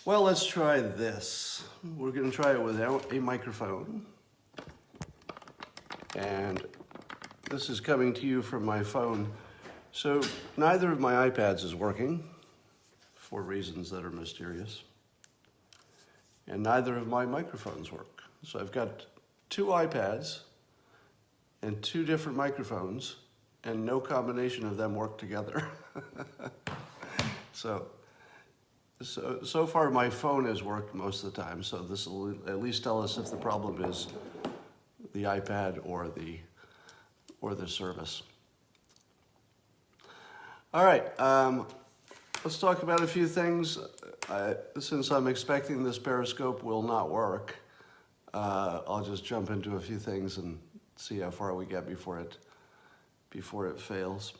Well, let's try this. We're going to try it without a microphone. And this is coming to you from my phone. So neither of my iPads is working for reasons that are mysterious. And neither of my microphones work. So I've got two iPads and two different microphones, and no combination of them work together. So far my phone has worked most of the time, so this will at least tell us if the problem is the iPad or the service. All right, let's talk about a few things. Since I'm expecting this Periscope will not work, I'll just jump into a few things and see how far we get before it fails.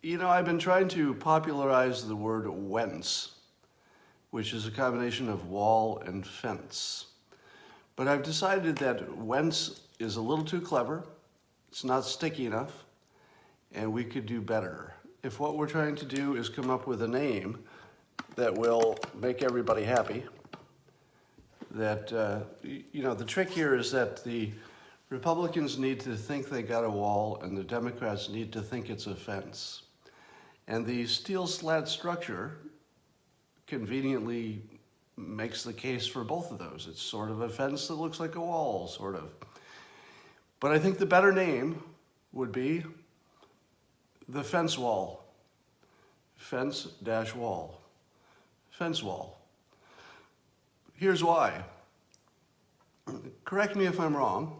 You know, I've been trying to popularize the word whence, which is a combination of wall and fence. But I've decided that whence is a little too clever, it's not sticky enough, and we could do better. If what we're trying to do is come up with a name that will make everybody happy, that, you know, the trick here is that the Republicans need to think they got a wall and the Democrats need to think it's a fence. And the steel slat structure conveniently makes the case for both of those. It's sort of a fence that looks like a wall, sort of. But I think the better name would be the fence wall. Fence-wall. Fence wall. Here's why. Correct me if I'm wrong,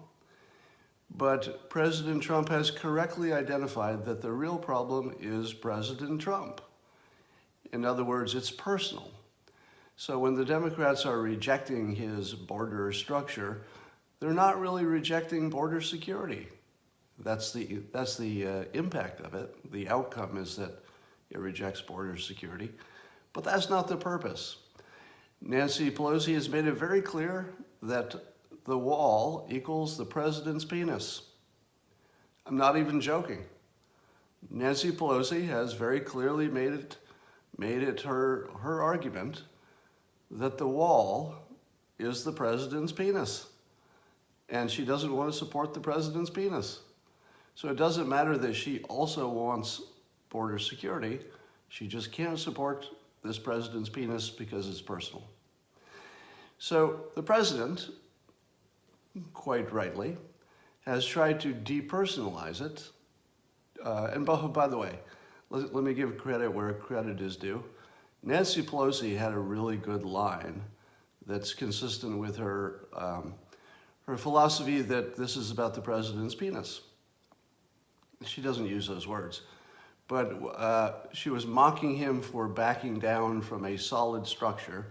but President Trump has correctly identified that the real problem is President Trump. In other words, it's personal. So when the Democrats are rejecting his border structure, they're not really rejecting border security. That's the impact of it. The outcome is that it rejects border security, but that's not the purpose. Nancy Pelosi has made it very clear that the wall equals the president's penis. I'm not even joking. Nancy Pelosi has very clearly made it her argument that the wall is the president's penis. And she doesn't want to support the president's penis. So it doesn't matter that she also wants border security. She just can't support this president's penis because it's personal. So the president, quite rightly, has tried to depersonalize it. And by the way, let me give credit where credit is due. Nancy Pelosi had a really good line that's consistent with her philosophy that this is about the president's penis. She doesn't use those words, but she was mocking him for backing down from a solid structure.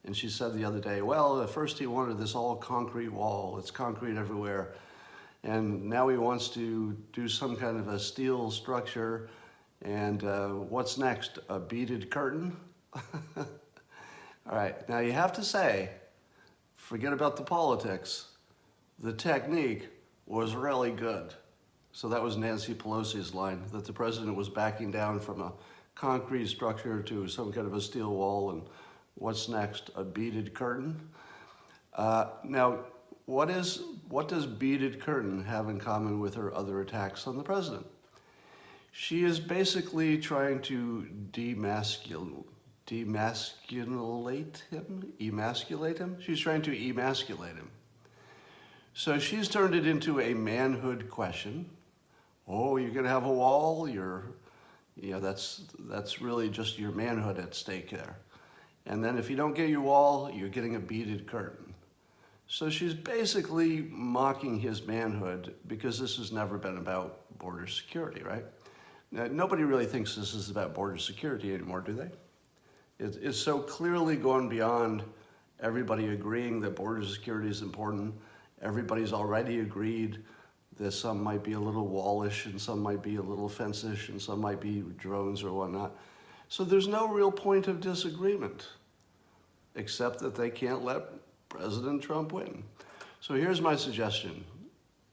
And she said the other day, well, at first he wanted this all concrete wall. It's concrete everywhere. And now he wants to do some kind of a steel structure. And what's next? A beaded curtain? All right, now you have to say, forget about the politics. The technique was really good. So that was Nancy Pelosi's line, that the president was backing down from a concrete structure to some kind of a steel wall, and what's next, a beaded curtain? Now, what does beaded curtain have in common with her other attacks on the president? She is basically trying to demasculate him, emasculate him? She's trying to emasculate him. So she's turned it into a manhood question. Oh, you're gonna have a wall? That's really just your manhood at stake there. And then if you don't get your wall, you're getting a beaded curtain. So she's basically mocking his manhood because this has never been about border security, right? Now, nobody really thinks this is about border security anymore, do they? It's so clearly gone beyond everybody agreeing that border security is important. Everybody's already agreed that some might be a little wallish and some might be a little fence-ish and some might be drones or whatnot. So there's no real point of disagreement, except that they can't let President Trump win. So here's my suggestion.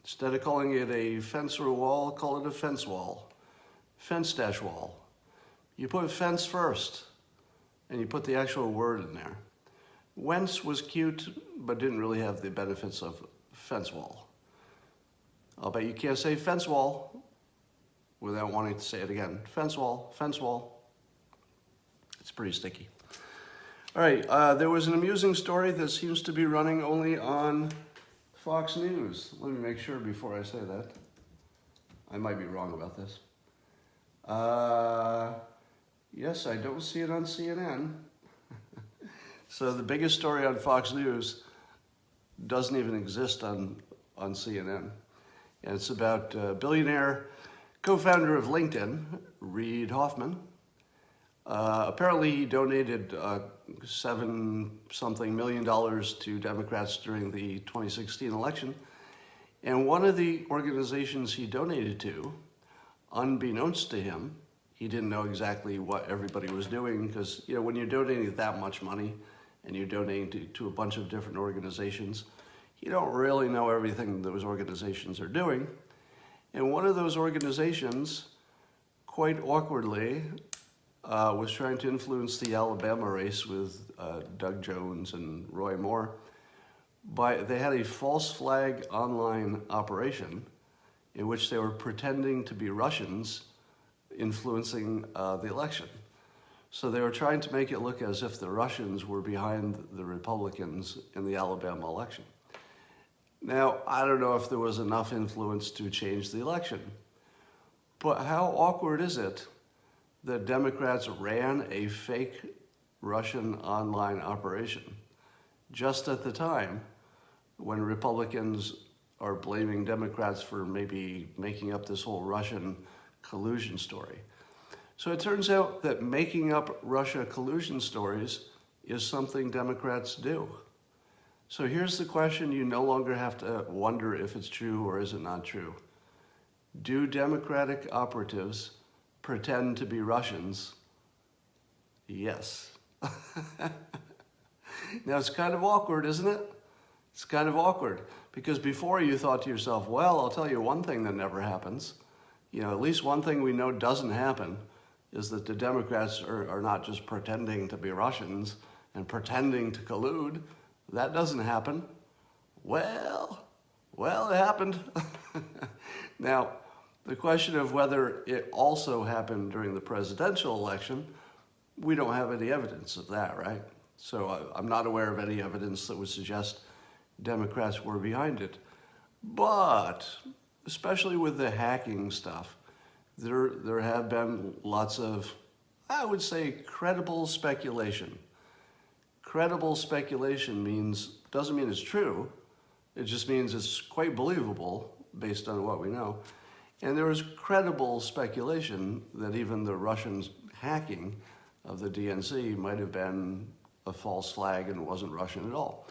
Instead of calling it a fence or a wall, call it a fence wall. Fence-wall. You put fence first, and you put the actual word in there. Wentz was cute, but didn't really have the benefits of fence wall. I'll bet you can't say fence wall without wanting to say it again. Fence wall, fence wall. It's pretty sticky. All right, there was an amusing story that seems to be running only on Fox News. Let me make sure before I say that. I might be wrong about this. Yes, I don't see it on CNN. So the biggest story on Fox News doesn't even exist on CNN. And it's about billionaire co-founder of LinkedIn, Reid Hoffman. Apparently he donated $7-something million to Democrats during the 2016 election. And one of the organizations he donated to, unbeknownst to him, he didn't know exactly what everybody was doing, because when you're donating that much money and you're donating to a bunch of different organizations, you don't really know everything those organizations are doing. And one of those organizations, quite awkwardly, was trying to influence the Alabama race with Doug Jones and Roy Moore. They had a false flag online operation in which they were pretending to be Russians influencing the election. So they were trying to make it look as if the Russians were behind the Republicans in the Alabama election. Now, I don't know if there was enough influence to change the election, but how awkward is it that Democrats ran a fake Russian online operation just at the time when Republicans are blaming Democrats for maybe making up this whole Russian collusion story? So it turns out that making up Russia collusion stories is something Democrats do. So here's the question you no longer have to wonder if it's true or is it not true. Do Democratic operatives pretend to be Russians? Yes. Now it's kind of awkward, isn't it? It's kind of awkward because before you thought to yourself, well, I'll tell you one thing that never happens. At least one thing we know doesn't happen is that the Democrats are not just pretending to be Russians and pretending to collude. That doesn't happen. Well, it happened. Now, the question of whether it also happened during the presidential election, we don't have any evidence of that, right? So I'm not aware of any evidence that would suggest Democrats were behind it. But, especially with the hacking stuff, there have been lots of, I would say, credible speculation. Credible speculation doesn't mean it's true. It just means it's quite believable based on what we know. And there is credible speculation that even the Russian hacking of the DNC might have been a false flag and it wasn't Russian at all.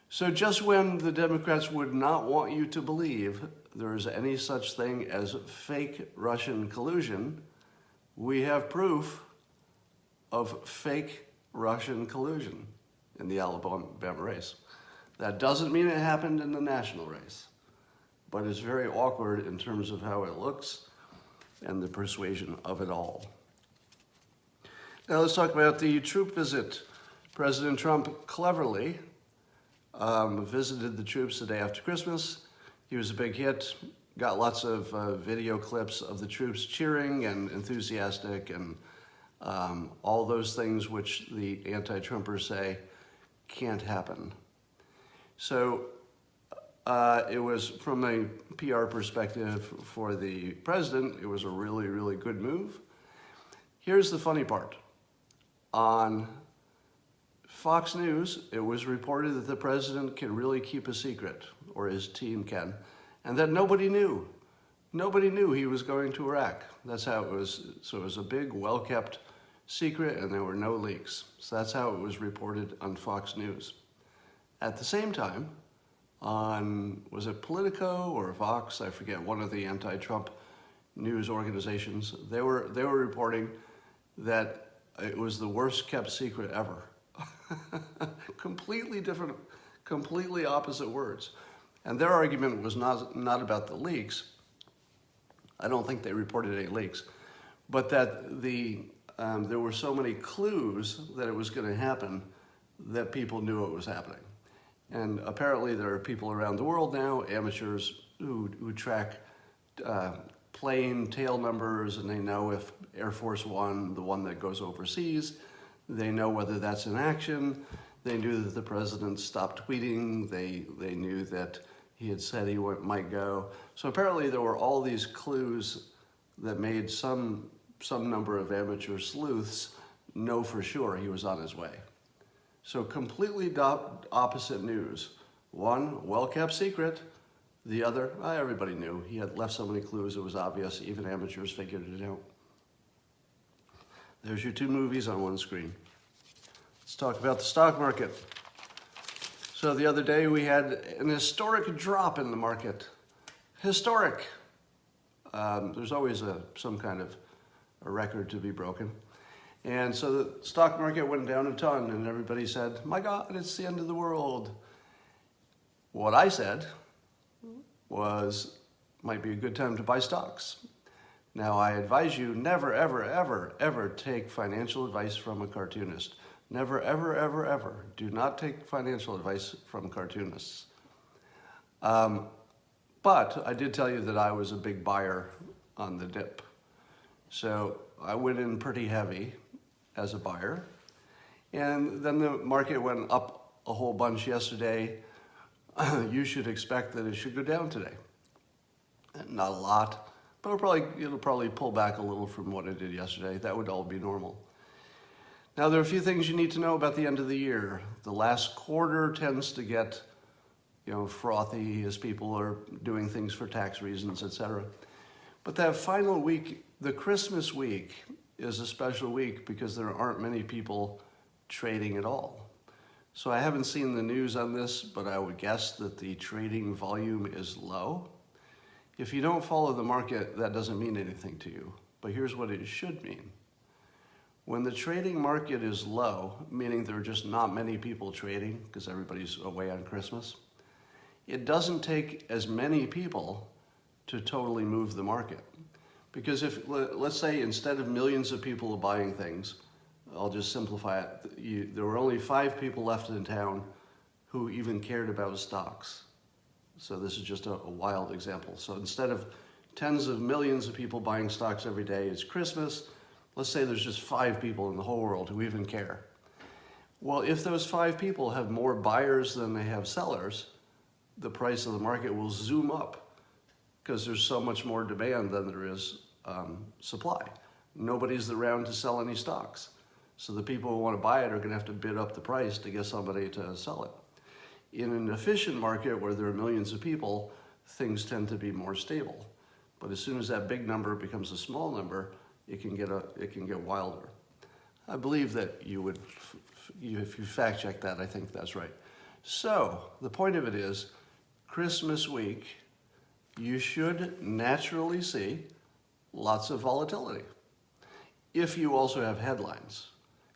So just when the Democrats would not want you to believe there is any such thing as fake Russian collusion, we have proof of fake Russian collusion in the Alabama race. That doesn't mean it happened in the national race, but it's very awkward in terms of how it looks and the persuasion of it all. Now let's talk about the troop visit. President Trump cleverly visited the troops the day after Christmas. He was a big hit, got lots of video clips of the troops cheering and enthusiastic and all those things which the anti-Trumpers say can't happen. So it was, from a PR perspective for the president, it was a really, really good move. Here's the funny part. On Fox News, it was reported that the president can really keep a secret, or his team can, and that nobody knew. Nobody knew he was going to Iraq. That's how it was. So it was a big, well-kept secret, and there were no leaks. So that's how it was reported on Fox News. At the same time, on, was it Politico or Vox? I forget, one of the anti-Trump news organizations. They were reporting that it was the worst kept secret ever. Completely different, completely opposite words. And their argument was not about the leaks. I don't think they reported any leaks, but that the there were so many clues that it was going to happen that people knew it was happening. And apparently there are people around the world now, amateurs, who track plane tail numbers, and they know if Air Force One, the one that goes overseas, they know whether that's in action. They knew that the president stopped tweeting. They knew that he had said he might go. So apparently there were all these clues that made some number of amateur sleuths know for sure he was on his way. So completely opposite news. One, well-kept secret. The other, everybody knew. He had left so many clues, it was obvious. Even amateurs figured it out. There's your two movies on one screen. Let's talk about the stock market. So the other day we had an historic drop in the market. Historic. There's always some kind of a record to be broken. And so the stock market went down a ton, and everybody said, my God, it's the end of the world. What I said was, might be a good time to buy stocks. Now, I advise you never, ever, ever, ever take financial advice from a cartoonist. Never, ever, ever, ever. Do not take financial advice from cartoonists. But I did tell you that I was a big buyer on the dip. So I went in pretty heavy as a buyer. And then the market went up a whole bunch yesterday. You should expect that it should go down today. Not a lot, but it'll probably pull back a little from what it did yesterday. That would all be normal. Now, there are a few things you need to know about the end of the year. The last quarter tends to get, frothy as people are doing things for tax reasons, etc. But that final week, the Christmas week, is a special week because there aren't many people trading at all. So I haven't seen the news on this, but I would guess that the trading volume is low. If you don't follow the market, that doesn't mean anything to you. But here's what it should mean. When the trading market is low, meaning there are just not many people trading because everybody's away on Christmas, it doesn't take as many people to totally move the market. Because if, let's say, instead of millions of people buying things, I'll just simplify it, there were only 5 people left in town who even cared about stocks. So this is just a wild example. So instead of tens of millions of people buying stocks every day, it's Christmas. Let's say there's just 5 people in the whole world who even care. Well, if those 5 people have more buyers than they have sellers, the price of the market will zoom up because there's so much more demand than there is supply. Nobody's around to sell any stocks. So the people who want to buy it are going to have to bid up the price to get somebody to sell it. In an efficient market where there are millions of people, things tend to be more stable. But as soon as that big number becomes a small number, it can get wilder. I believe that if you fact check that, I think that's right. So the point of it is, Christmas week, you should naturally see lots of volatility. If you also have headlines,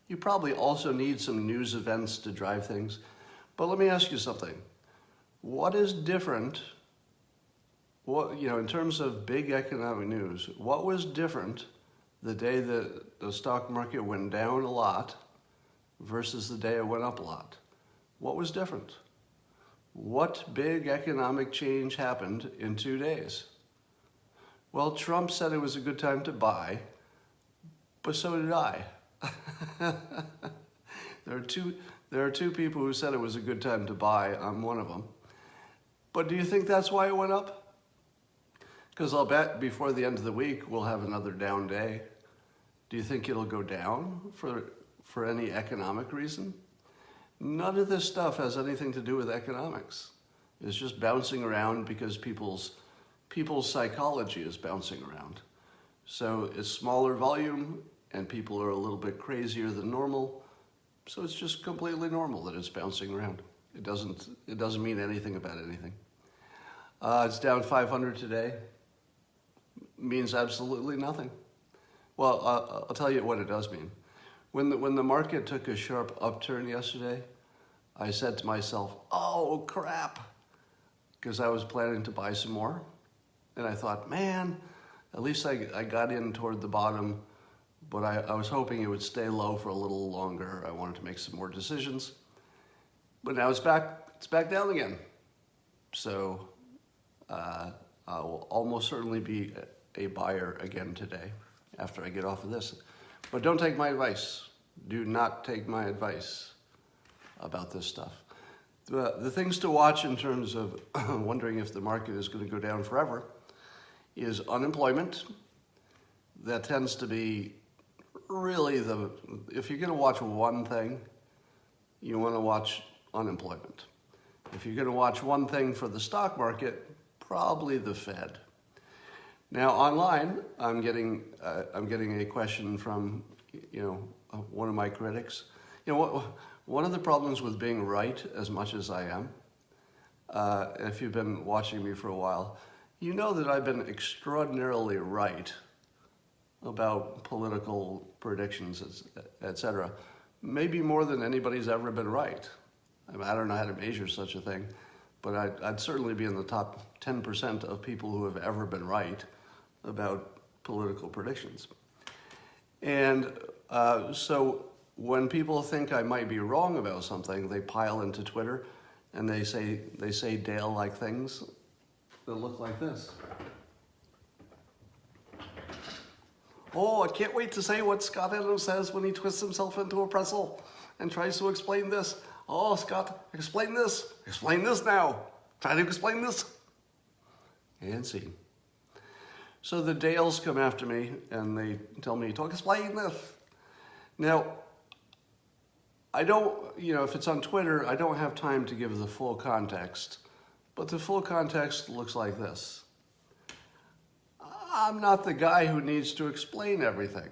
you probably also need some news events to drive things. But let me ask you something. What is different? In terms of big economic news, what was different the day that the stock market went down a lot versus the day it went up a lot? What was different? What big economic change happened in 2 days? Well, Trump said it was a good time to buy, but so did I. There are two people who said it was a good time to buy. I'm one of them. But do you think that's why it went up? Because I'll bet before the end of the week, we'll have another down day. Do you think it'll go down for any economic reason? None of this stuff has anything to do with economics. It's just bouncing around because people's psychology is bouncing around. So it's smaller volume and people are a little bit crazier than normal. So it's just completely normal that it's bouncing around. It doesn't mean anything about anything. It's down 500 today. Means absolutely nothing. Well, I'll tell you what it does mean. When the market took a sharp upturn yesterday, I said to myself, oh crap, because I was planning to buy some more. And I thought, man, at least I got in toward the bottom but I was hoping it would stay low for a little longer. I wanted to make some more decisions, but now it's back down again. So I will almost certainly be a buyer again today after I get off of this. But don't take my advice. Do not take my advice about this stuff. The things to watch in terms of wondering if the market is going to go down forever is unemployment. That tends to be really if you're going to watch one thing, you want to watch unemployment. If you're going to watch one thing for the stock market, probably the Fed. Now online, I'm getting a question from one of my critics. One of the problems with being right as much as I am, if you've been watching me for a while, you know that I've been extraordinarily right about political predictions, etc. Maybe more than anybody's ever been right. I mean, I don't know how to measure such a thing, but I'd certainly be in the top 10% of people who have ever been right about political predictions. And so when people think I might be wrong about something, they pile into Twitter and they say Dale-like things that look like this. Oh, I can't wait to say what Scott Adams says when he twists himself into a pretzel and tries to explain this. Oh, Scott, explain this. Explain this now. Try to explain this. And see. So the Dales come after me and they tell me to explain this. Now, I don't, if it's on Twitter, I don't have time to give the full context, but the full context looks like this. I'm not the guy who needs to explain everything.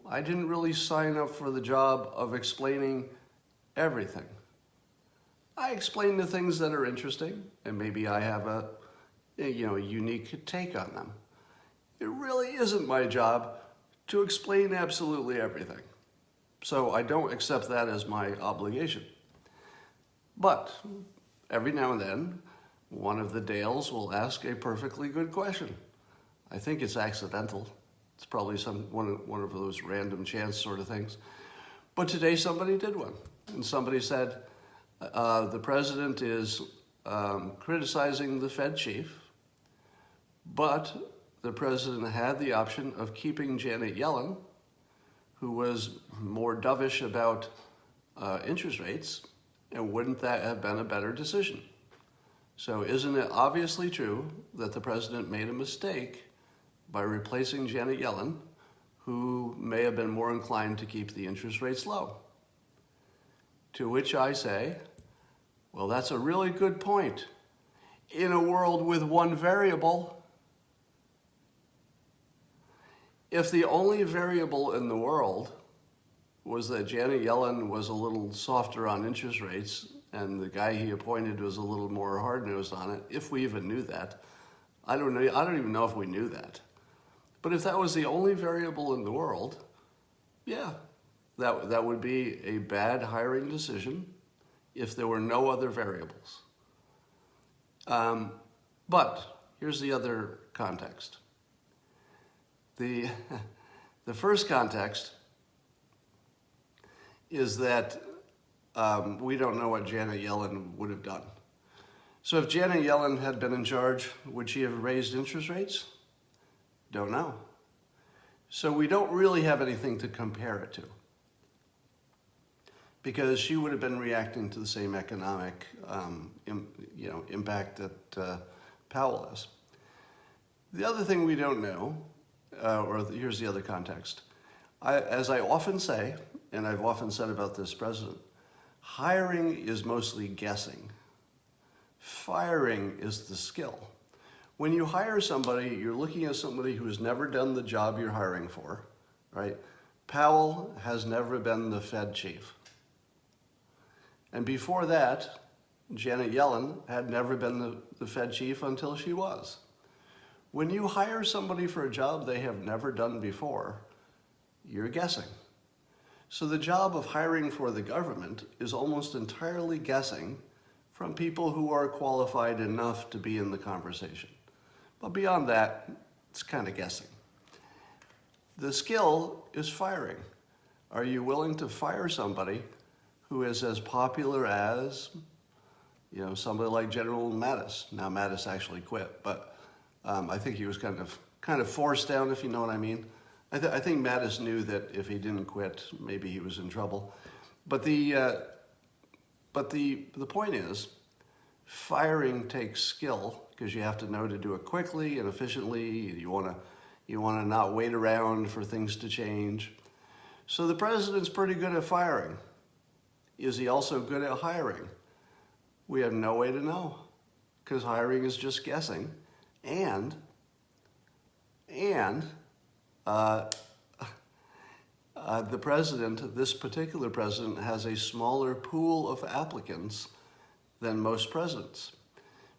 I didn't really sign up for the job of explaining everything. I explain the things that are interesting, and maybe I have a unique take on them. It really isn't my job to explain absolutely everything. So I don't accept that as my obligation. But every now and then, one of the Dales will ask a perfectly good question. I think it's accidental. It's probably one of those random chance sort of things. But today somebody did one. And somebody said, the president is criticizing the Fed chief, but the president had the option of keeping Janet Yellen, who was more dovish about interest rates, and wouldn't that have been a better decision? So isn't it obviously true that the president made a mistake by replacing Janet Yellen, who may have been more inclined to keep the interest rates low? To which I say, well, that's a really good point. In a world with one variable, if the only variable in the world was that Janet Yellen was a little softer on interest rates and the guy he appointed was a little more hard-nosed on it, if we even knew that, I don't even know if we knew that. But if that was the only variable in the world, yeah, that would be a bad hiring decision if there were no other variables. But here's the other context. The first context is that we don't know what Janet Yellen would have done. So if Janet Yellen had been in charge, would she have raised interest rates? Don't know. So we don't really have anything to compare it to, because she would have been reacting to the same economic impact that Powell is. The other thing we don't know, here's the other context. As I often say, and I've often said about this president, hiring is mostly guessing. Firing is the skill. When you hire somebody, you're looking at somebody who has never done the job you're hiring for, right? Powell has never been the Fed chief. And before that, Janet Yellen had never been the Fed chief until she was. When you hire somebody for a job they have never done before, you're guessing. So the job of hiring for the government is almost entirely guessing from people who are qualified enough to be in the conversation. But beyond that, it's kind of guessing. The skill is firing. Are you willing to fire somebody who is as popular as, somebody like General Mattis? Now Mattis actually quit, but I think he was kind of forced down, if you know what I mean. I think Mattis knew that if he didn't quit, maybe he was in trouble. But the point is, firing takes skill because you have to know to do it quickly and efficiently. You want to not wait around for things to change. So the president's pretty good at firing. Is he also good at hiring? We have no way to know because hiring is just guessing. And the president, this particular president, has a smaller pool of applicants than most presidents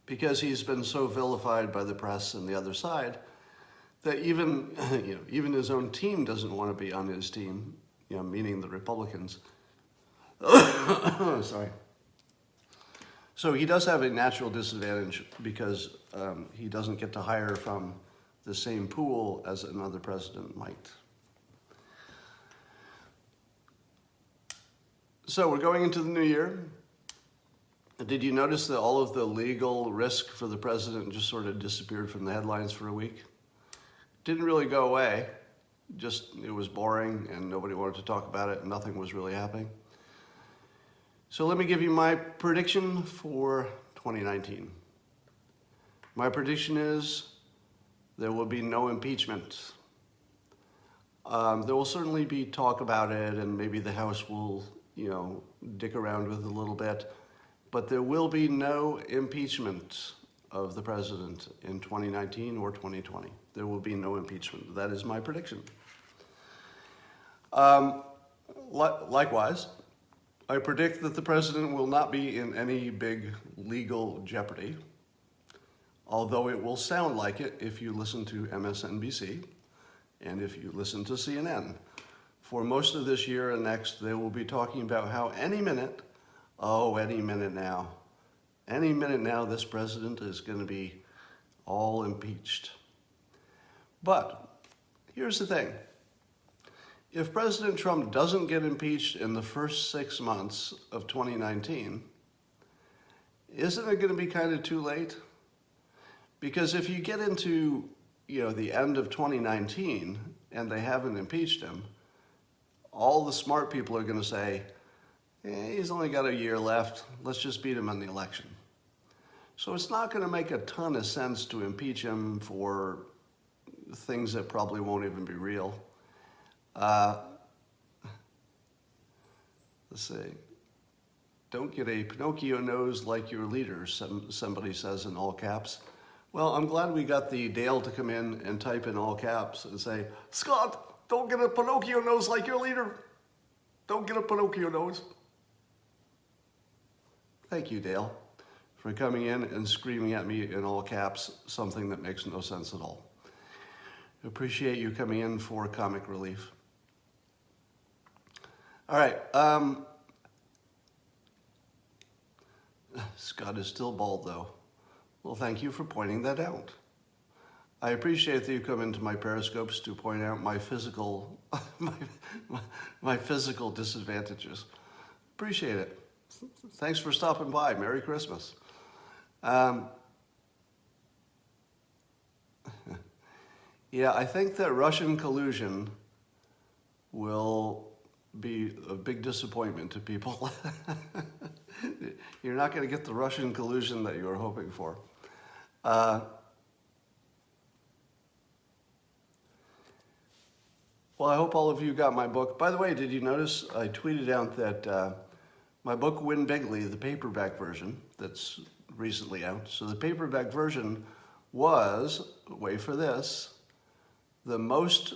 because he's been so vilified by the press and the other side that even his own team doesn't want to be on his team, meaning the Republicans. Sorry. So he does have a natural disadvantage because he doesn't get to hire from the same pool as another president might. So we're going into the new year. Did you notice that all of the legal risk for the president just sort of disappeared from the headlines for a week? Didn't really go away. Just it was boring and nobody wanted to talk about it and nothing was really happening. So let me give you my prediction for 2019. My prediction is there will be no impeachment. There will certainly be talk about it and maybe the House will, dick around with it a little bit, but there will be no impeachment of the president in 2019 or 2020. There will be no impeachment. That is my prediction. Likewise, I predict that the president will not be in any big legal jeopardy, although it will sound like it if you listen to MSNBC and if you listen to CNN. For most of this year and next, they will be talking about how any minute now, this president is going to be all impeached. But here's the thing. If President Trump doesn't get impeached in the first 6 months of 2019, isn't it going to be kind of too late? Because if you get into, the end of 2019 and they haven't impeached him, all the smart people are going to say, he's only got a year left. Let's just beat him in the election. So it's not going to make a ton of sense to impeach him for things that probably won't even be real. Let's see. Don't get a Pinocchio nose like your leader, somebody says in all caps. Well, I'm glad we got the Dale to come in and type in all caps and say, Scott, don't get a Pinocchio nose like your leader. Don't get a Pinocchio nose. Thank you, Dale, for coming in and screaming at me in all caps something that makes no sense at all. Appreciate you coming in for comic relief. All right. Scott is still bald, though. Well, thank you for pointing that out. I appreciate that you come into my periscopes to point out my physical, my physical disadvantages. Appreciate it. Thanks for stopping by. Merry Christmas. Yeah, I think that Russian collusion will be a big disappointment to people. You're not going to get the Russian collusion that you were hoping for. Well, I hope all of you got my book. By the way, did you notice I tweeted out that my book, Win Bigly, the paperback version that's recently out. So the paperback version was, wait for this, the most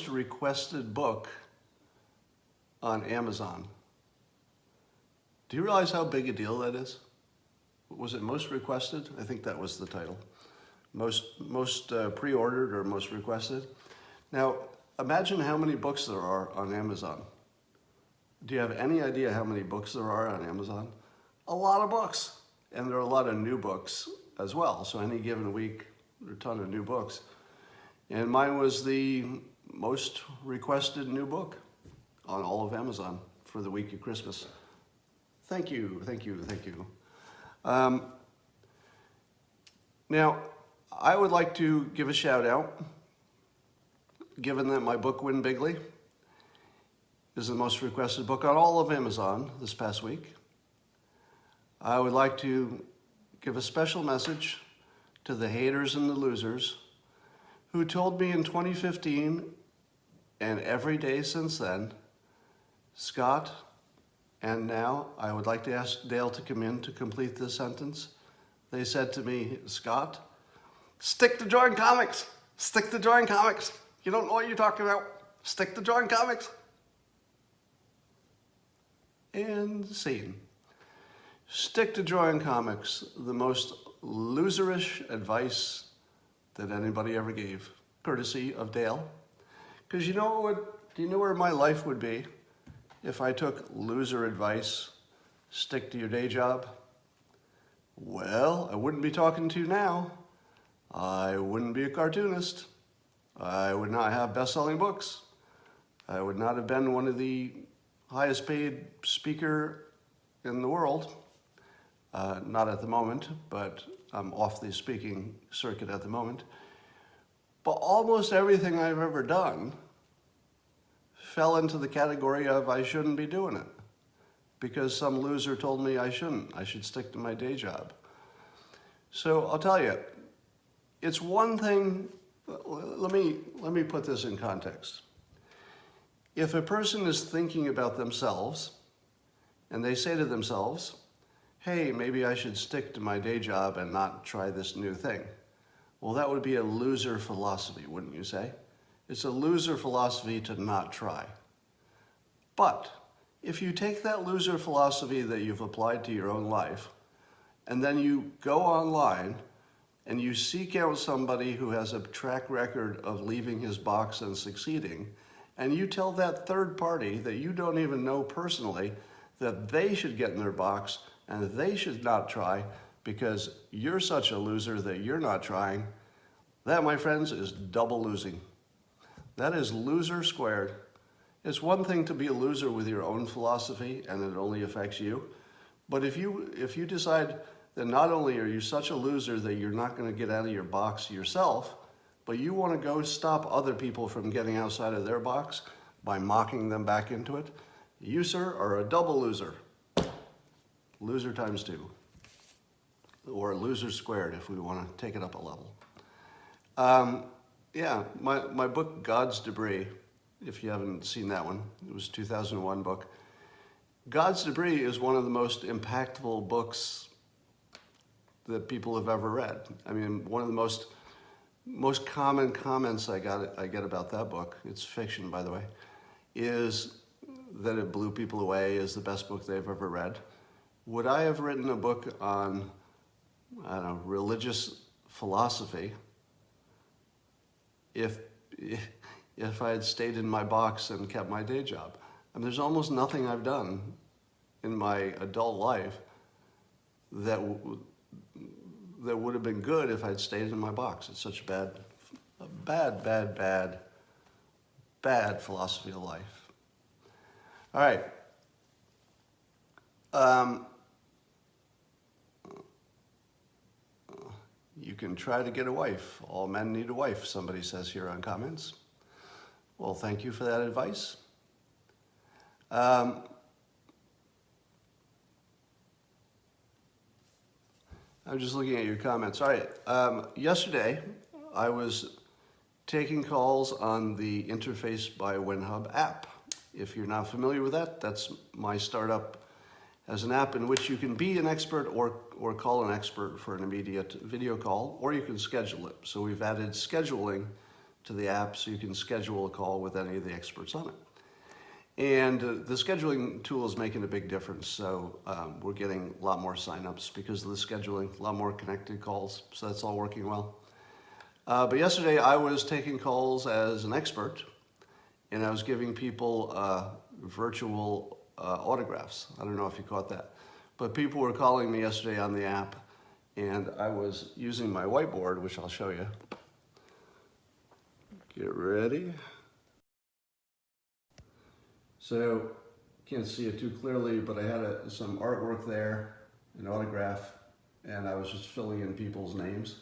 requested book on Amazon. Do you realize how big a deal that is? Was it most requested? I think that was the title. Most pre-ordered or most requested. Now, imagine how many books there are on Amazon. Do you have any idea how many books there are on Amazon? A lot of books. And there are a lot of new books as well. So any given week, there are a ton of new books. And mine was the most requested new book on all of Amazon for the week of Christmas. Thank you, thank you, thank you. Now, I would like to give a shout out, given that my book, Win Bigly, is the most requested book on all of Amazon this past week. I would like to give a special message to the haters and the losers who told me in 2015 and every day since then, Scott, and now I would like to ask Dale to come in to complete this sentence. They said to me, Scott, stick to drawing comics. Stick to drawing comics. You don't know what you're talking about. Stick to drawing comics. And scene. Stick to drawing comics, the most loserish advice that anybody ever gave, courtesy of Dale. Because do you know where my life would be if I took loser advice, stick to your day job? Well, I wouldn't be talking to you now. I wouldn't be a cartoonist. I would not have best-selling books. I would not have been one of the highest paid speaker in the world. Not at the moment, but I'm off the speaking circuit at the moment. But almost everything I've ever done fell into the category of I shouldn't be doing it because some loser told me I shouldn't. I should stick to my day job. So I'll tell you, it's one thing, let me put this in context. If a person is thinking about themselves and they say to themselves, hey, maybe I should stick to my day job and not try this new thing. Well, that would be a loser philosophy, wouldn't you say? It's a loser philosophy to not try. But if you take that loser philosophy that you've applied to your own life, and then you go online and you seek out somebody who has a track record of leaving his box and succeeding, and you tell that third party that you don't even know personally that they should get in their box and they should not try because you're such a loser that you're not trying, that, my friends, is double losing. That is loser squared. It's one thing to be a loser with your own philosophy and it only affects you. But if you decide that not only are you such a loser that you're not going to get out of your box yourself, but you want to go stop other people from getting outside of their box by mocking them back into it, you, sir, are a double loser. Loser times 2. Or loser squared if we want to take it up a level. Yeah, my book, God's Debris, if you haven't seen that one, it was a 2001 book. God's Debris is one of the most impactful books that people have ever read. I mean, one of the most common comments I get about that book, it's fiction, by the way, is that it blew people away, is the best book they've ever read. Would I have written a book on, I don't know, religious philosophy if I had stayed in my box and kept my day job? And there's almost nothing I've done in my adult life that would have been good if I'd stayed in my box. It's such a bad philosophy of life. All right. You can try to get a wife. All men need a wife, somebody says here on comments. Well, thank you for that advice. I'm just looking at your comments. All right. Yesterday, I was taking calls on the Interface by WinHub app. If you're not familiar with that, that's my startup as an app in which you can be an expert or call an expert for an immediate video call, or you can schedule it. So we've added scheduling to the app so you can schedule a call with any of the experts on it. And the scheduling tool is making a big difference. So we're getting a lot more signups because of the scheduling, a lot more connected calls. So that's all working well. But yesterday I was taking calls as an expert and I was giving people virtual autographs. I don't know if you caught that. But people were calling me yesterday on the app and I was using my whiteboard, which I'll show you. Get ready. So, can't see it too clearly, but I had some artwork there, an autograph, and I was just filling in people's names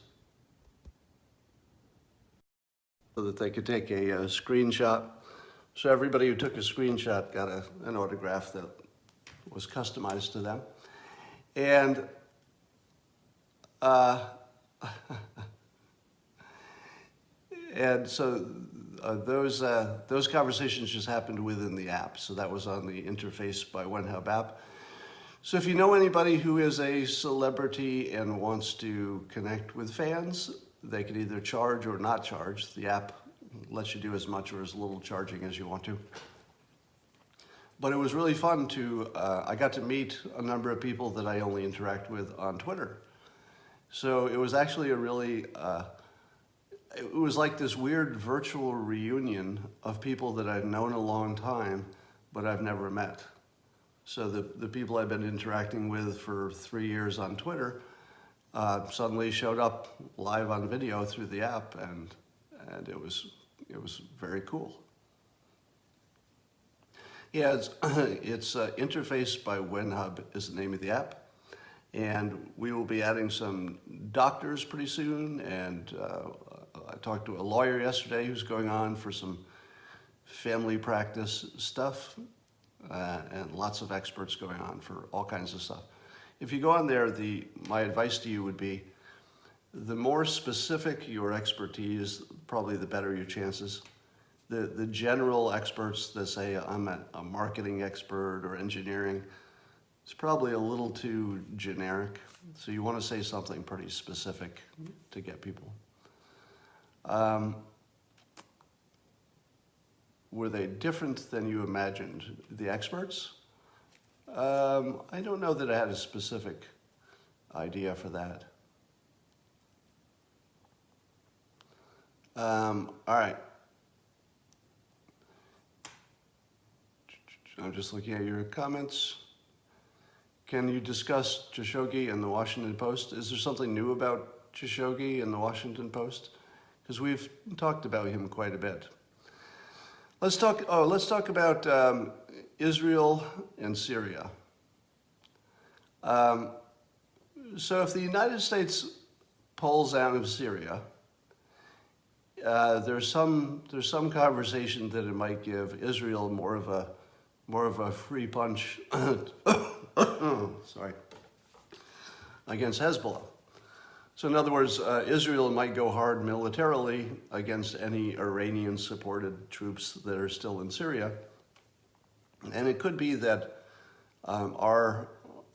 so that they could take a screenshot. So everybody who took a screenshot got an autograph that was customized to them. And and so those conversations just happened within the app. So that was on the Interface by WhenHub app. So if you know anybody who is a celebrity and wants to connect with fans, they can either charge or not charge. The app lets you do as much or as little charging as you want to. But it was really fun I got to meet a number of people that I only interact with on Twitter. So it was actually it was like this weird virtual reunion of people that I've known a long time, but I've never met. So the people I've been interacting with for 3 years on Twitter suddenly showed up live on video through the app, and it was very cool. Yeah, it's Interface by WhenHub is the name of the app, and we will be adding some doctors pretty soon. And I talked to a lawyer yesterday who's going on for some family practice stuff, and lots of experts going on for all kinds of stuff. If you go on there, my advice to you would be, the more specific your expertise, probably the better your chances. The general experts that say, I'm a marketing expert or engineering, it's probably a little too generic. So you want to say something pretty specific to get people. Were they different than you imagined, the experts? I don't know that I had a specific idea for that. All right. I'm just looking at your comments. Can you discuss Khashoggi and the Washington Post? Is there something new about Khashoggi and the Washington Post? Because we've talked about him quite a bit. Let's talk about Israel and Syria. So if the United States pulls out of Syria, there's some conversation that it might give Israel more of a free punch sorry, against Hezbollah. So in other words, Israel might go hard militarily against any Iranian-supported troops that are still in Syria. And it could be that our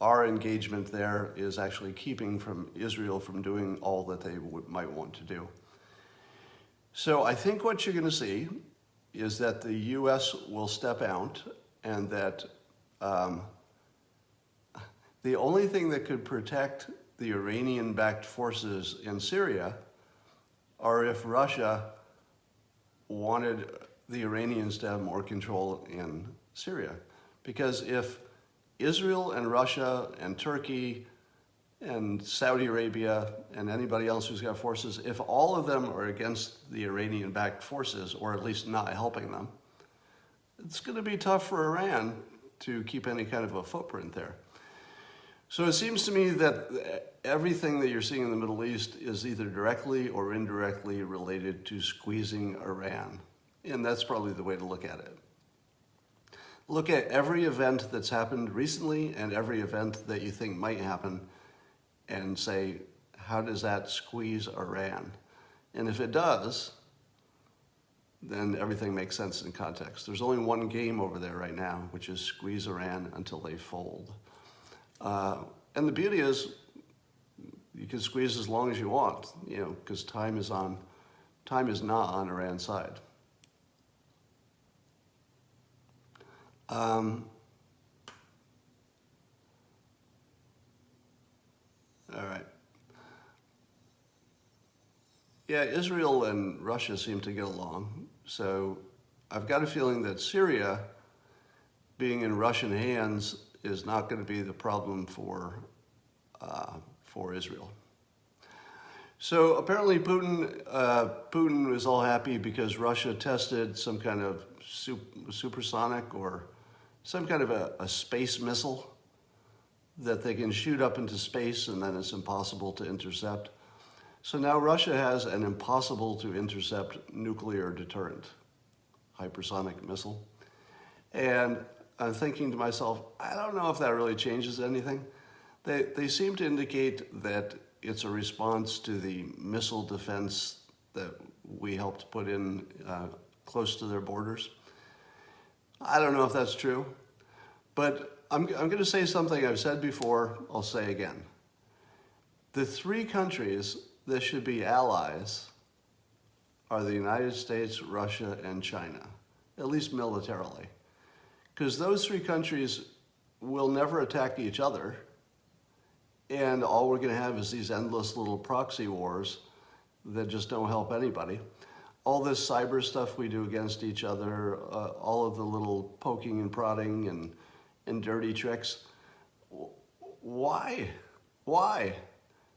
engagement there is actually keeping Israel from doing all that they might want to do. So I think what you're going to see is that the U.S. will step out, and that the only thing that could protect the Iranian-backed forces in Syria are if Russia wanted the Iranians to have more control in Syria. Because if Israel and Russia and Turkey and Saudi Arabia and anybody else who's got forces, if all of them are against the Iranian-backed forces, or at least not helping them, it's going to be tough for Iran to keep any kind of a footprint there. So it seems to me that everything that you're seeing in the Middle East is either directly or indirectly related to squeezing Iran. And that's probably the way to look at it. Look at every event that's happened recently and every event that you think might happen and say, how does that squeeze Iran? And if it does, then everything makes sense in context. There's only one game over there right now, which is squeeze Iran until they fold. And the beauty is, you can squeeze as long as you want, because time is not on Iran's side. All right. Yeah, Israel and Russia seem to get along. So I've got a feeling that Syria, being in Russian hands, is not going to be the problem for Israel. So apparently Putin was all happy because Russia tested some kind of supersonic or some kind of a space missile that they can shoot up into space and then it's impossible to intercept. So now Russia has an impossible to intercept nuclear deterrent, hypersonic missile. And I'm thinking to myself, I don't know if that really changes anything. They seem to indicate that it's a response to the missile defense that we helped put in close to their borders. I don't know if that's true, but I'm going to say something I've said before, I'll say again. The three countries that should be allies are the United States, Russia, and China, at least militarily. Because those three countries will never attack each other, and all we're going to have is these endless little proxy wars that just don't help anybody. All this cyber stuff we do against each other, all of the little poking and prodding and dirty tricks. Why? Why?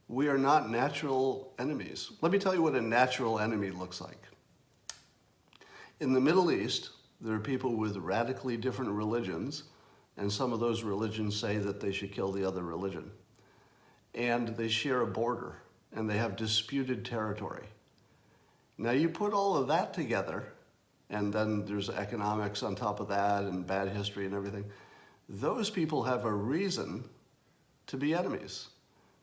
We are not natural enemies. Let me tell you what a natural enemy looks like. In the Middle East, there are people with radically different religions, and some of those religions say that they should kill the other religion. And they share a border, and they have disputed territory. Now you put all of that together, and then there's economics on top of that, and bad history and everything. Those people have a reason to be enemies.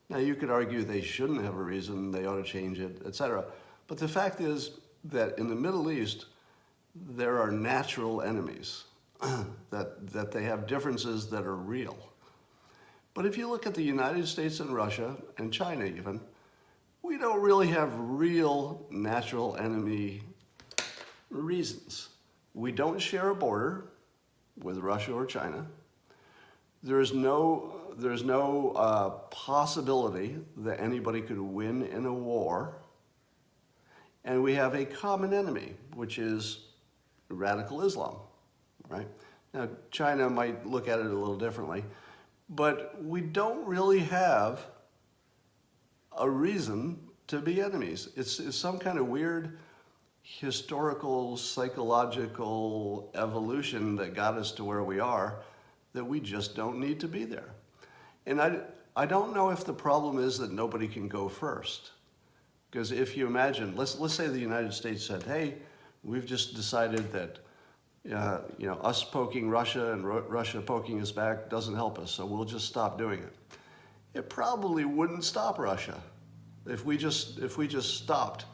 Now you could argue they shouldn't have a reason, they ought to change it, etc. But the fact is that in the Middle East, there are natural enemies, that they have differences that are real. But if you look at the United States and Russia, and China even, we don't really have real natural enemy reasons. We don't share a border with Russia or China. There's no possibility that anybody could win in a war. And we have a common enemy, which is radical Islam, right? Now, China might look at it a little differently, but we don't really have a reason to be enemies. It's some kind of weird historical, psychological evolution that got us to where we are, that we just don't need to be there. And I don't know if the problem is that nobody can go first. Because if you imagine, let's say the United States said, hey, we've just decided that us poking Russia and Russia poking us back doesn't help us, so we'll just stop doing it. It probably wouldn't stop Russia if we just stopped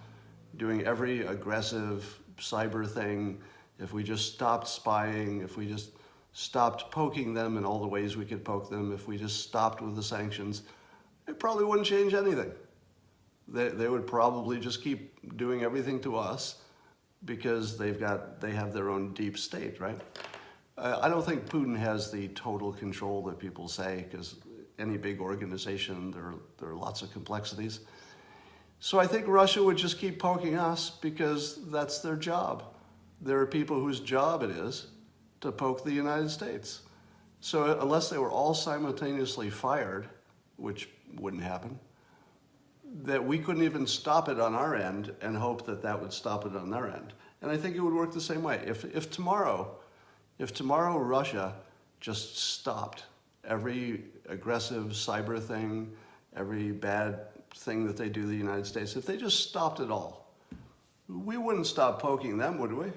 doing every aggressive cyber thing, if we just stopped spying, if we just stopped poking them in all the ways we could poke them, if we just stopped with the sanctions, it probably wouldn't change anything. They would probably just keep doing everything to us because they have their own deep state, right? I don't think Putin has the total control that people say, because any big organization, there are lots of complexities. So I think Russia would just keep poking us because that's their job. There are people whose job it is to poke the United States. So unless they were all simultaneously fired, which wouldn't happen, that we couldn't even stop it on our end and hope that that would stop it on their end. And I think it would work the same way. If tomorrow Russia just stopped every aggressive cyber thing, every bad thing that they do to the United States, if they just stopped it all, we wouldn't stop poking them, would we?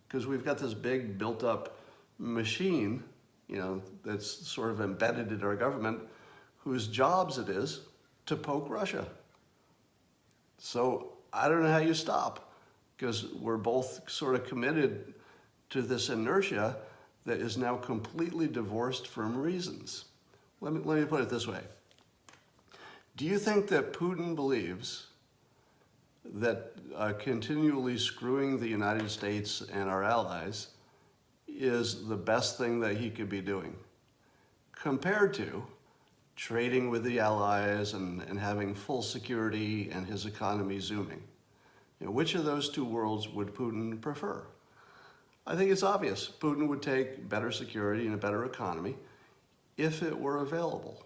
Because we've got this big built-up machine, that's sort of embedded in our government, whose jobs it is to poke Russia. So I don't know how you stop, because we're both sort of committed to this inertia that is now completely divorced from reasons. Let me put it this way. Do you think that Putin believes that continually screwing the United States and our allies is the best thing that he could be doing, compared to trading with the allies and having full security and his economy zooming? Which of those two worlds would Putin prefer? I think it's obvious. Putin would take better security and a better economy if it were available.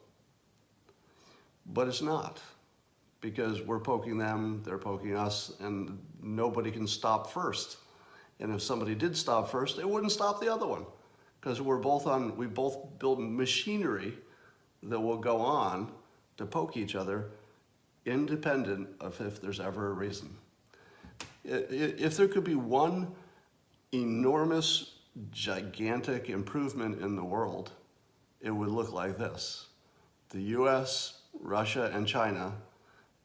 But it's not. because we're poking them, they're poking us, and nobody can stop first. And if somebody did stop first, it wouldn't stop the other one, because we both build machinery that will go on to poke each other, independent of if there's ever a reason. If there could be one enormous, gigantic improvement in the world, it would look like this: the US, Russia, and China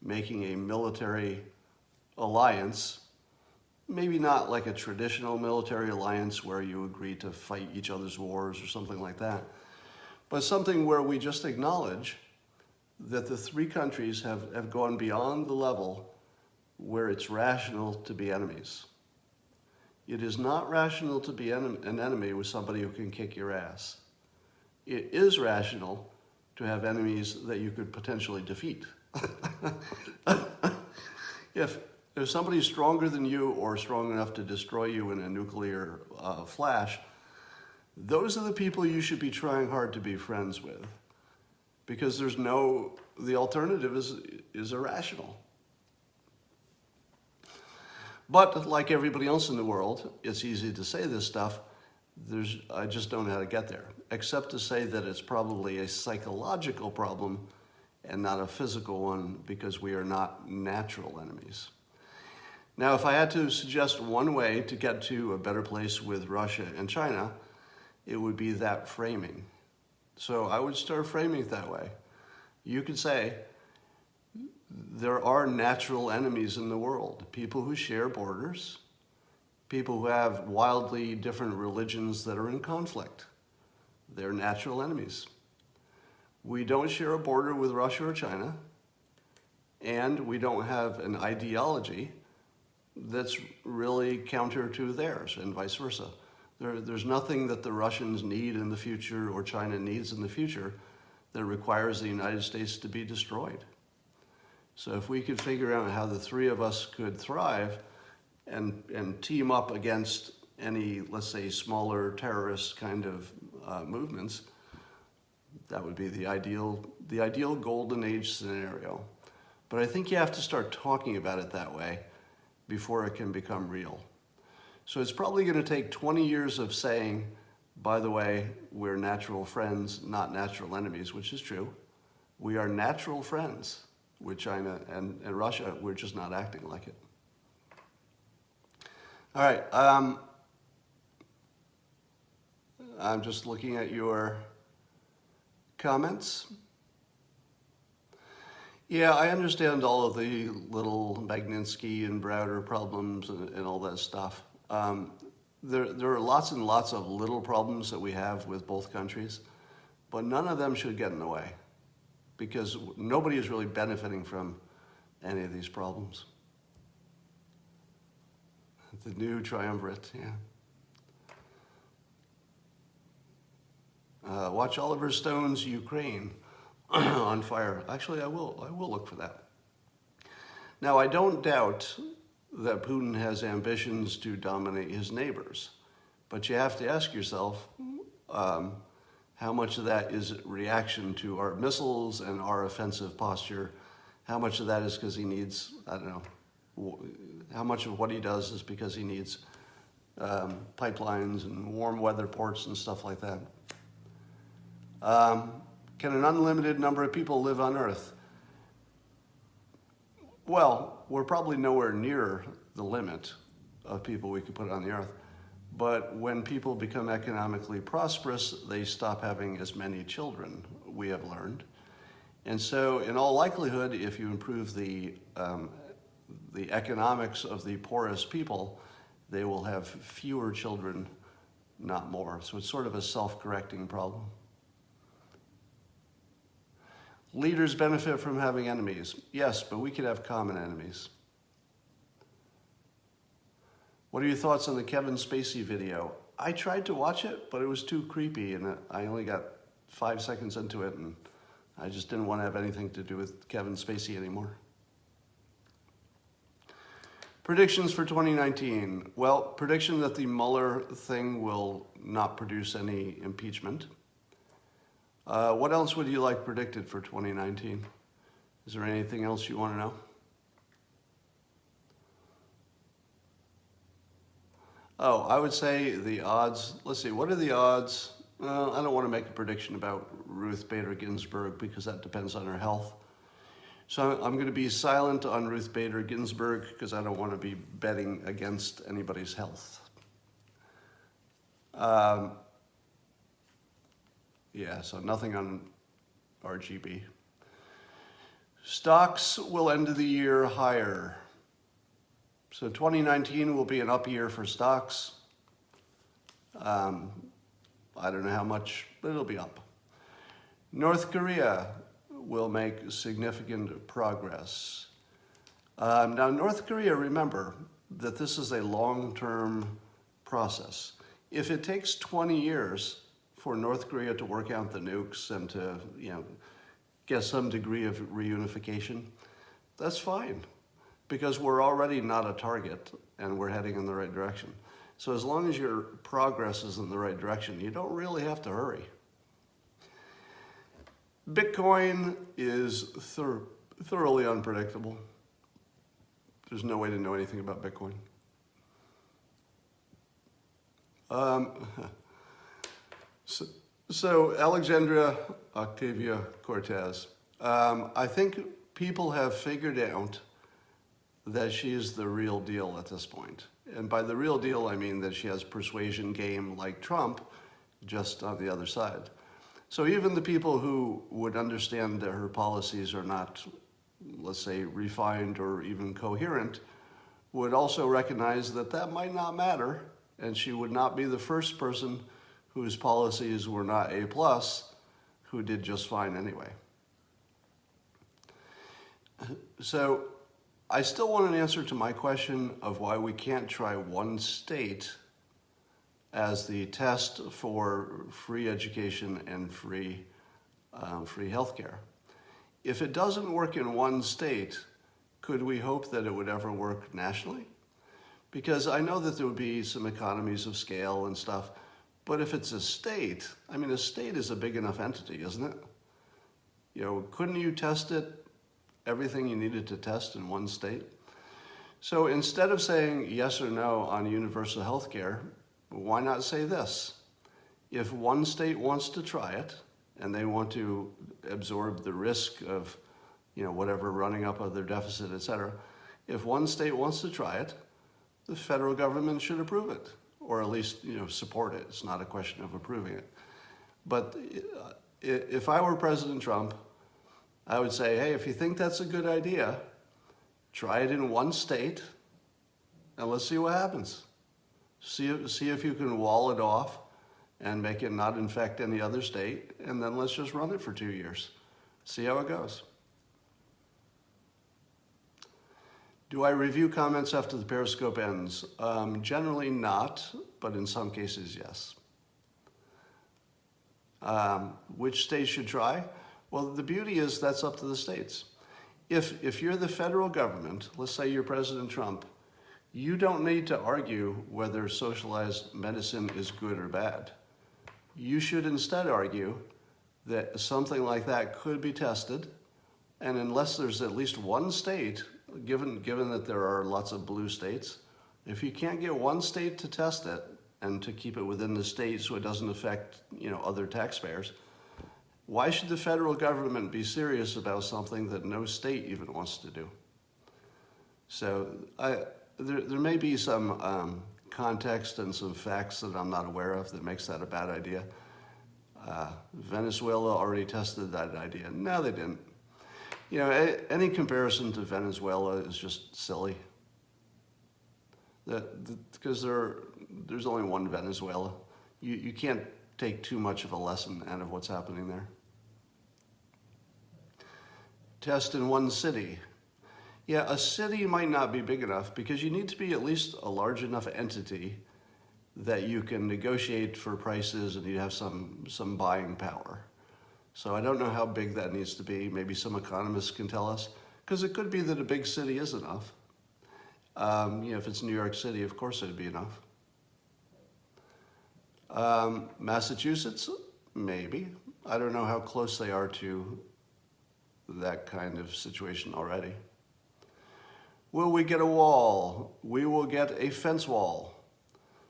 making a military alliance, maybe not like a traditional military alliance where you agree to fight each other's wars or something like that, but something where we just acknowledge that the three countries have gone beyond the level where it's rational to be enemies. It is not rational to be an enemy with somebody who can kick your ass. It is rational to have enemies that you could potentially defeat. If somebody's stronger than you or strong enough to destroy you in a nuclear flash, those are the people you should be trying hard to be friends with, because the alternative is irrational. But like everybody else in the world, it's easy to say this stuff. I just don't know how to get there, except to say that it's probably a psychological problem and not a physical one, because we are not natural enemies. Now, if I had to suggest one way to get to a better place with Russia and China, it would be that framing. So I would start framing it that way. You could say, there are natural enemies in the world, people who share borders, people who have wildly different religions that are in conflict. They're natural enemies. We don't share a border with Russia or China, and we don't have an ideology that's really counter to theirs, and vice versa. There's nothing that the Russians need in the future or China needs in the future that requires the United States to be destroyed. So if we could figure out how the three of us could thrive and team up against any, let's say, smaller terrorist kind of movements, that would be the ideal golden age scenario. But I think you have to start talking about it that way before it can become real. So it's probably going to take 20 years of saying, by the way, we're natural friends, not natural enemies, which is true. We are natural friends with China and Russia. We're just not acting like it. All right. I'm just looking at your comments. Yeah, I understand all of the little Magnitsky and Browder problems and all that stuff. There are lots and lots of little problems that we have with both countries, but none of them should get in the way, because nobody is really benefiting from any of these problems. The new triumvirate, yeah. Watch Oliver Stone's Ukraine on fire. Actually, I will look for that. Now, I don't doubt that Putin has ambitions to dominate his neighbors, but you have to ask yourself how much of that is reaction to our missiles and our offensive posture. How much of that is because he needs, I don't know, how much of what he does is because he needs pipelines and warm weather ports and stuff like that. Can an unlimited number of people live on Earth? Well, we're probably nowhere near the limit of people we could put on the Earth. But when people become economically prosperous, they stop having as many children, we have learned. And so in all likelihood, if you improve the economics of the poorest people, they will have fewer children, not more. So it's sort of a self-correcting problem. Leaders benefit from having enemies. Yes, but we could have common enemies. What are your thoughts on the Kevin Spacey video? I tried to watch it, but it was too creepy, and I only got 5 seconds into it, and I just didn't want to have anything to do with Kevin Spacey anymore. Predictions for 2019. Well, prediction that the Mueller thing will not produce any impeachment. What else would you like predicted for 2019? Is there anything else you want to know? Oh, I would say the odds, let's see, what are the odds? Well, I don't want to make a prediction about Ruth Bader Ginsburg because that depends on her health. So I'm going to be silent on Ruth Bader Ginsburg because I don't want to be betting against anybody's health. Yeah, so nothing on RGB. Stocks will end the year higher. So 2019 will be an up year for stocks. I don't know how much, but it'll be up. North Korea will make significant progress. Now, North Korea, remember that this is a long-term process. If it takes 20 years for North Korea to work out the nukes and to, get some degree of reunification, that's fine, because we're already not a target and we're heading in the right direction. So as long as your progress is in the right direction, you don't really have to hurry. Bitcoin is thoroughly unpredictable. There's no way to know anything about Bitcoin. So Alexandria Octavia-Cortez, I think people have figured out that she is the real deal at this point. And by the real deal, I mean that she has persuasion game like Trump, just on the other side. So even the people who would understand that her policies are not, let's say, refined or even coherent, would also recognize that that might not matter, and she would not be the first person whose policies were not A+, who did just fine anyway. So I still want an answer to my question of why we can't try one state as the test for free education and free healthcare. If it doesn't work in one state, could we hope that it would ever work nationally? Because I know that there would be some economies of scale and stuff, but if it's a state, I mean, a state is a big enough entity, isn't it? Couldn't you test it, everything you needed to test in one state? So instead of saying yes or no on universal health care, why not say this? If one state wants to try it, and they want to absorb the risk of, whatever running up of their deficit, et cetera, if one state wants to try it, the federal government should approve it, or at least, support it. It's not a question of approving it. But if I were President Trump, I would say, hey, if you think that's a good idea, try it in one state, and let's see what happens. See if you can wall it off and make it not infect any other state, and then let's just run it for 2 years. See how it goes. Do I review comments after the Periscope ends? Generally not, but in some cases, yes. Which states should try? Well, the beauty is that's up to the states. If you're the federal government, let's say you're President Trump, you don't need to argue whether socialized medicine is good or bad. You should instead argue that something like that could be tested, and unless there's at least one state, given that there are lots of blue states, if you can't get one state to test it and to keep it within the state so it doesn't affect, other taxpayers, why should the federal government be serious about something that no state even wants to do? So there may be some context and some facts that I'm not aware of that makes that a bad idea. Venezuela already tested that idea. No, they didn't. Any comparison to Venezuela is just silly. Because there's only one Venezuela. You can't take too much of a lesson out of what's happening there. Test in one city. Yeah, a city might not be big enough because you need to be at least a large enough entity that you can negotiate for prices and you have some buying power. So I don't know how big that needs to be. Maybe some economists can tell us, because it could be that a big city is enough. If it's New York City, of course it'd be enough. Massachusetts, maybe. I don't know how close they are to that kind of situation already. Will we get a wall? We will get a fence wall.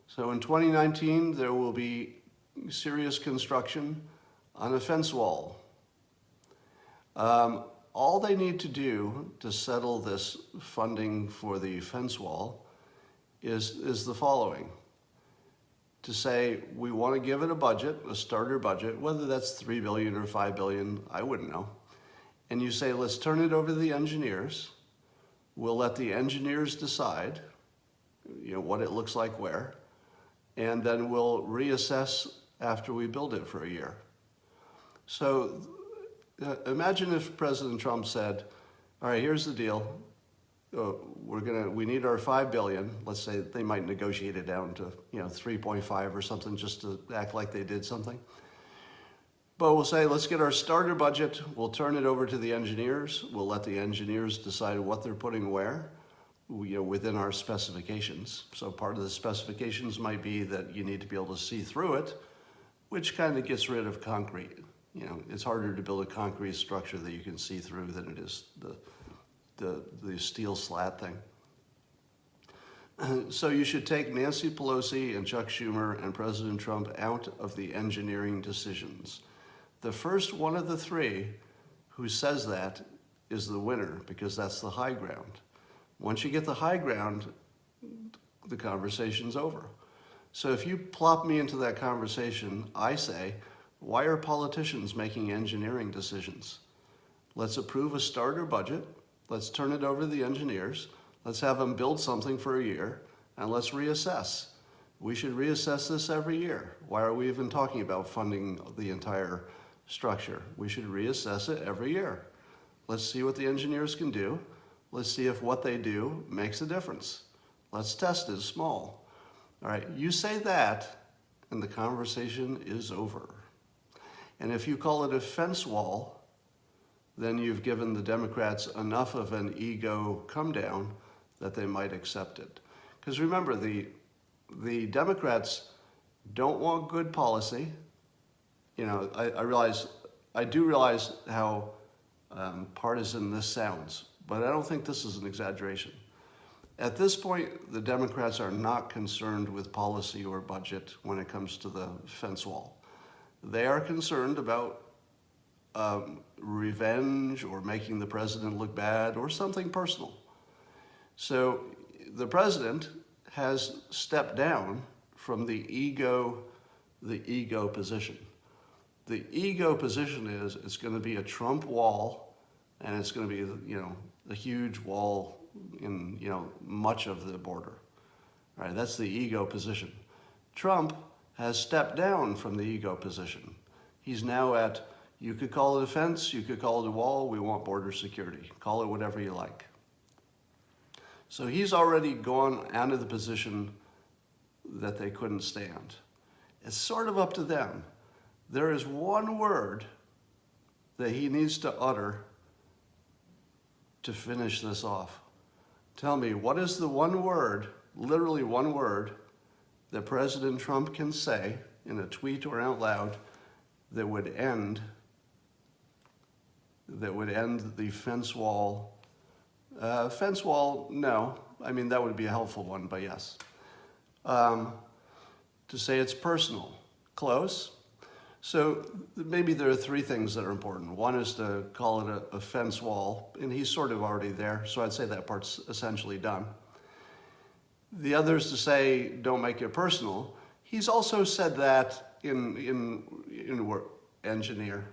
So in 2019, there will be serious construction on a fence wall. All they need to do to settle this funding for the fence wall is the following. To say, we want to give it a budget, a starter budget, whether that's $3 billion or $5 billion, I wouldn't know. And you say, let's turn it over to the engineers. We'll let the engineers decide, what it looks like where, and then we'll reassess after we build it for a year. So imagine if President Trump said, all right, here's the deal. We need our $5 billion. Let's say they might negotiate it down to 3.5 or something, just to act like they did something. But we'll say, let's get our starter budget. We'll turn it over to the engineers. We'll let the engineers decide what they're putting where, within our specifications. So part of the specifications might be that you need to be able to see through it, which kind of gets rid of concrete. It's harder to build a concrete structure that you can see through than it is the steel slat thing. So you should take Nancy Pelosi and Chuck Schumer and President Trump out of the engineering decisions. The first one of the three who says that is the winner, because that's the high ground. Once you get the high ground, the conversation's over. So if you plop me into that conversation, I say, why are politicians making engineering decisions? Let's approve a starter budget. Let's turn it over to the engineers. Let's have them build something for a year, and let's reassess. We should reassess this every year. Why are we even talking about funding the entire structure? We should reassess it every year. Let's see what the engineers can do. Let's see if what they do makes a difference. Let's test it small. All right, you say that, and the conversation is over. And if you call it a fence wall, then you've given the Democrats enough of an ego come down that they might accept it. Because remember, the Democrats don't want good policy. I do realize how partisan this sounds, but I don't think this is an exaggeration. At this point, the Democrats are not concerned with policy or budget when it comes to the fence wall. They are concerned about revenge or making the president look bad or something personal. So the president has stepped down from the ego position. The ego position is it's going to be a Trump wall, and it's going to be a huge wall in much of the border. All right, that's the ego position. Trump has stepped down from the ego position. He's now at, you could call it a fence, you could call it a wall, we want border security. Call it whatever you like. So he's already gone out of the position that they couldn't stand. It's sort of up to them. There is one word that he needs to utter to finish this off. Tell me, what is the one word, literally one word, that President Trump can say in a tweet or out loud that would end the fence wall? Fence wall, no. I mean, that would be a helpful one, but yes. To say it's personal, close. So maybe there are three things that are important. One is to call it a fence wall, and he's sort of already there, so I'd say that part's essentially done. The other is to say, don't make it personal. He's also said that in engineer.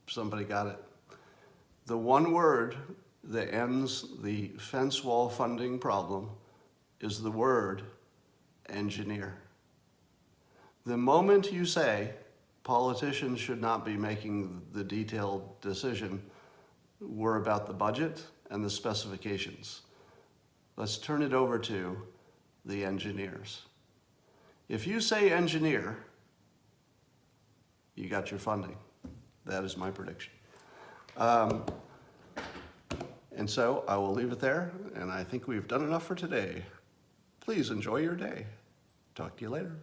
Somebody got it. The one word that ends the fence wall funding problem is the word engineer. The moment you say politicians should not be making the detailed decision, we're about the budget and the specifications. Let's turn it over to the engineers. If you say engineer, you got your funding. That is my prediction. And so I will leave it there, and I think we've done enough for today. Please enjoy your day. Talk to you later.